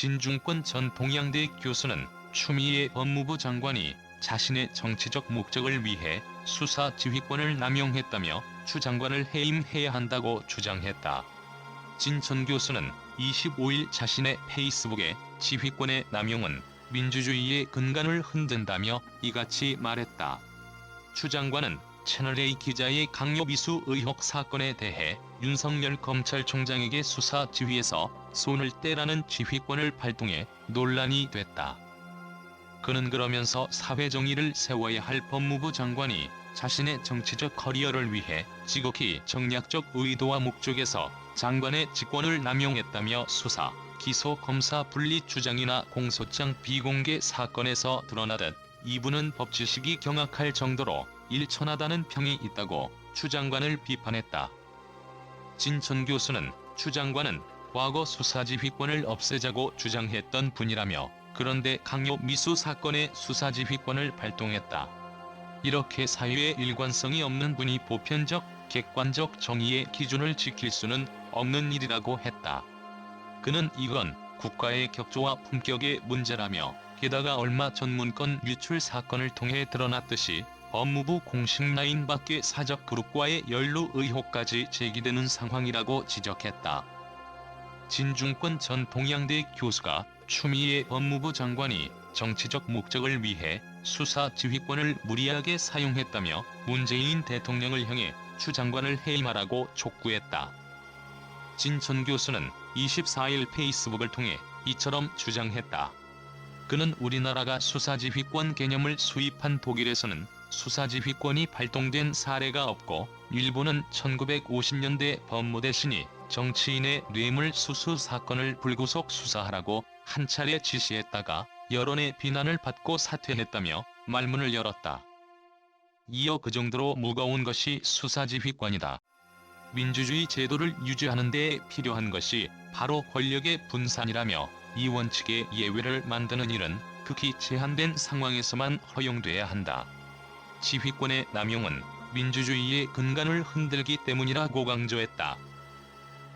진중권 전 동양대 교수는 추미애 법무부 장관이 자신의 정치적 목적을 위해 수사 지휘권을 남용했다며 추 장관을 해임해야 한다고 주장했다. 진 전 교수는 25일 자신의 페이스북에 지휘권의 남용은 민주주의의 근간을 흔든다며 이같이 말했다. 추 장관은 채널A 기자의 강요미수 의혹 사건에 대해 윤석열 검찰총장에게 수사 지휘에서 손을 떼라는 지휘권을 발동해 논란이 됐다. 그는 그러면서 사회정의를 세워야 할 법무부 장관이 자신의 정치적 커리어를 위해 지극히 정략적 의도와 목적에서 장관의 직권을 남용했다며 수사, 기소 검사 분리 주장이나 공소장 비공개 사건에서 드러나듯 이분은 법지식이 경악할 정도로 일천하다는 평이 있다고 추 장관을 비판했다. 진 전 교수는 추 장관은 과거 수사지휘권을 없애자고 주장했던 분이라며 그런데 강요 미수 사건의 수사지휘권을 발동했다. 이렇게 사회에 일관성이 없는 분이 보편적, 객관적 정의의 기준을 지킬 수는 없는 일이라고 했다. 그는 이건 국가의 격조와 품격의 문제라며 게다가 얼마 전 문건 유출 사건을 통해 드러났듯이 법무부 공식 라인 밖의 사적 그룹과의 연루 의혹까지 제기되는 상황이라고 지적했다. 진중권 전 동양대 교수가 추미애 법무부 장관이 정치적 목적을 위해 수사 지휘권을 무리하게 사용했다며 문재인 대통령을 향해 추 장관을 해임하라고 촉구했다. 진 전 교수는 24일 페이스북을 통해 이처럼 주장했다. 그는 우리나라가 수사지휘권 개념을 수입한 독일에서는 수사지휘권이 발동된 사례가 없고 일본은 1950년대 법무대신이 정치인의 뇌물 수수 사건을 불구속 수사하라고 한 차례 지시했다가 여론의 비난을 받고 사퇴했다며 말문을 열었다. 이어 그 정도로 무거운 것이 수사지휘권이다. 민주주의 제도를 유지하는 데 필요한 것이 바로 권력의 분산이라며 이 원칙의 예외를 만드는 일은 극히 제한된 상황에서만 허용돼야 한다. 지휘권의 남용은 민주주의의 근간을 흔들기 때문이라고 강조했다.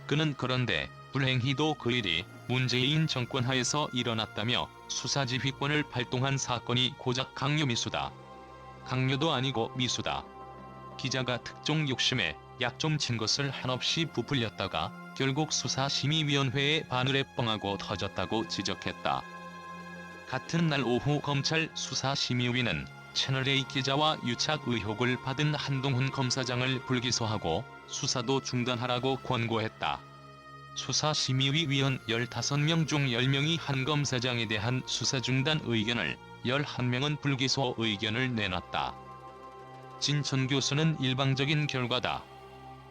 그는 그런데 불행히도 그 일이 문재인 정권 하에서 일어났다며 수사지휘권을 발동한 사건이 고작 강요미수다. 강요도 아니고 미수다. 기자가 특종 욕심에 약 좀 친 것을 한없이 부풀렸다가 결국 수사심의위원회에 바늘에 뻥하고 터졌다고 지적했다. 같은 날 오후 검찰 수사심의위는 채널A 기자와 유착 의혹을 받은 한동훈 검사장을 불기소하고 수사도 중단하라고 권고했다. 수사심의위 위원 15명 중 10명이 한 검사장에 대한 수사 중단 의견을, 11명은 불기소 의견을 내놨다. 진 전 교수는 일방적인 결과다.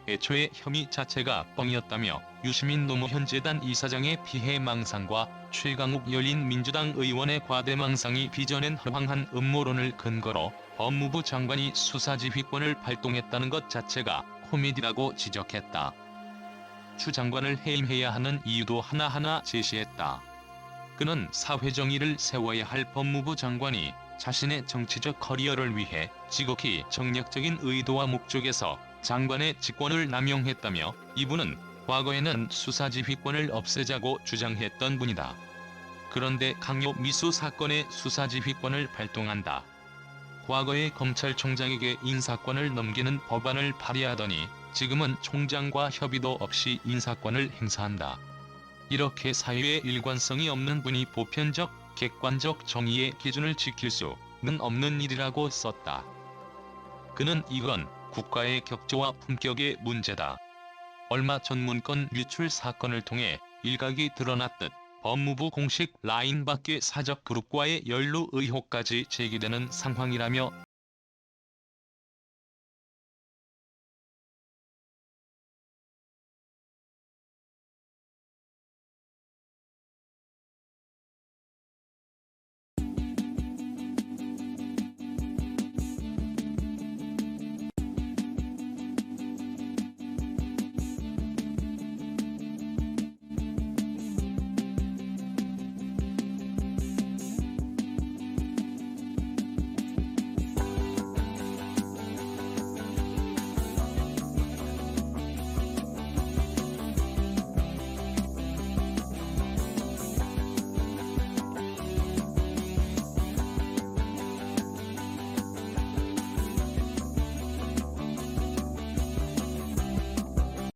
애초에 혐의 자체가 뻥이었다며 유시민 노무현 재단 이사장의 피해망상과 최강욱 열린민주당 의원의 과대망상이 빚어낸 허황한 음모론을 근거로 법무부 장관이 수사지휘권을 발동했다는 것 자체가 코미디라고 지적했다. 추 장관을 해임해야 하는 이유도 하나하나 제시했다. 그는 사회정의를 세워야 할 법무부 장관이 자신의 정치적 커리어를 위해 지극히 정략적인 의도와 목적에서 장관의 직권을 남용했다며 이분은 과거에는 수사지휘권을 없애자고 주장했던 분이다. 그런데 강요 미수 사건의 수사지휘권을 발동한다. 과거에 검찰총장에게 인사권을 넘기는 법안을 발의하더니 지금은 총장과 협의도 없이 인사권을 행사한다. 이렇게 사회에 일관성이 없는 분이 보편적, 객관적 정의의 기준을 지킬 수는 없는 일이라고 썼다. 그는 이건 국가의 격조와 품격의 문제다. 얼마 전 문건 유출 사건을 통해 일각이 드러났듯 법무부 공식 라인 밖의 사적 그룹과의 연루 의혹까지 제기되는 상황이라며